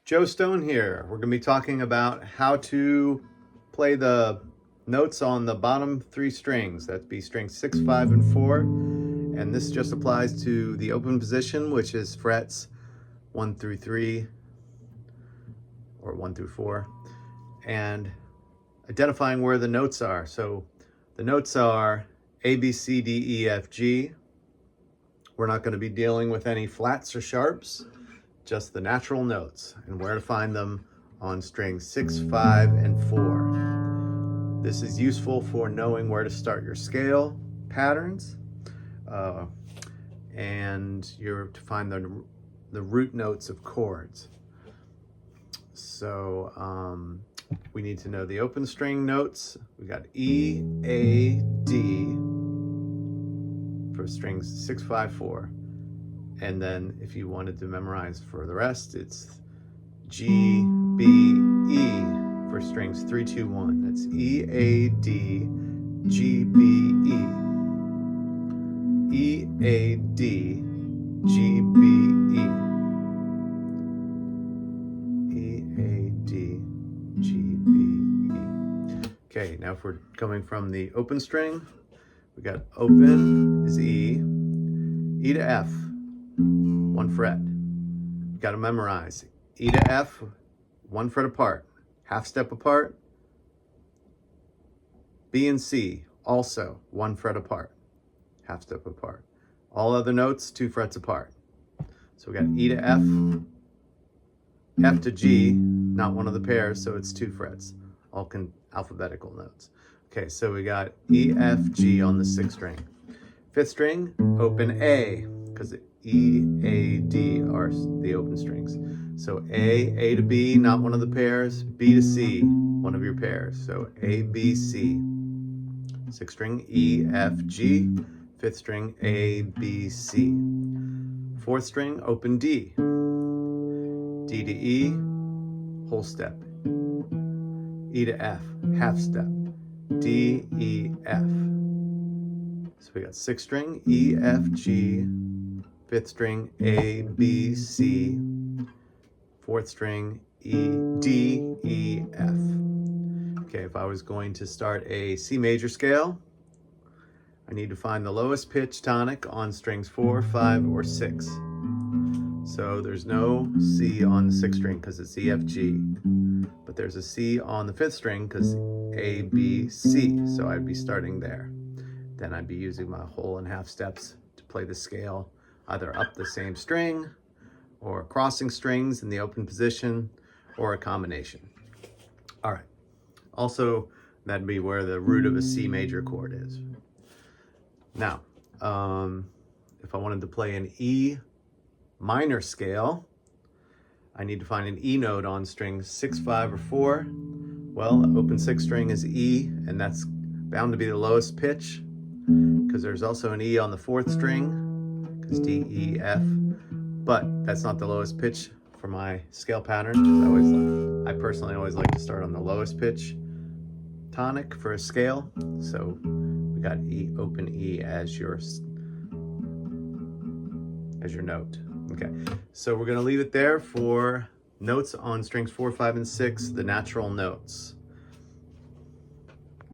Joe Stone here. We're going to be talking about how to play the notes on the bottom three strings. That'd be strings 6, 5, and 4. And this just applies to the open position, which is frets 1 through 3 or 1 through 4, and identifying where the notes are. So the notes are A, B, C, D, E, F, G. We're not going to be dealing with any flats or sharps, just the natural notes and where to find them on strings 6, 5, and 4. This is useful for knowing where to start your scale patterns, and you're to find the root notes of chords. So we need to know the open string notes. We got E, A, D for strings 6, 5, 4. And then if you wanted to memorize for the rest, it's G, B, E for strings 3, 2, 1. That's E, A, D, G, B, E. E, A, D, G, B, E. E, A, D, G, B, E. Okay, now if we're coming from the open string, we got open is E, E to F, 1 fret. Got to memorize E to F, 1 fret apart, half step apart. B and C, also 1 fret apart, half step apart. All other notes, 2 frets apart. So we got E to F, F to G, not one of the pairs, so it's 2 frets, all alphabetical notes. Okay, so we got E, F, G on the 6th string. 5th string, open A, because E, A, D are the open strings. So A to B, not one of the pairs. B to C, one of your pairs. So A, B, C. 6th string, E, F, G. 5th string, A, B, C. 4th string, open D. D to E, whole step. E to F, half step. D, E, F. So we got 6th string, E, F, G. 5th string, A, B, C. 4th string, E, D, E, F. Okay, if I was going to start a C major scale, I need to find the lowest pitch tonic on strings 4, 5, or 6. So there's no C on the 6th string because it's E, F, G. But there's a C on the 5th string because A, B, C. So I'd be starting there. Then I'd be using my whole and half steps to play the scale, either up the same string or crossing strings in the open position or a combination. All right. Also, that'd be where the root of a C major chord is. Now, if I wanted to play an E minor scale, I need to find an E note on strings 6, 5, or 4. Well, the open 6th string is E, and that's bound to be the lowest pitch because there's also an E on the 4th string, because D, E, F, but that's not the lowest pitch for my scale pattern. I personally always like to start on the lowest pitch tonic for a scale. So we got E, open E as your note. Okay, so we're going to leave it there for notes on strings 4, 5, and 6, the natural notes.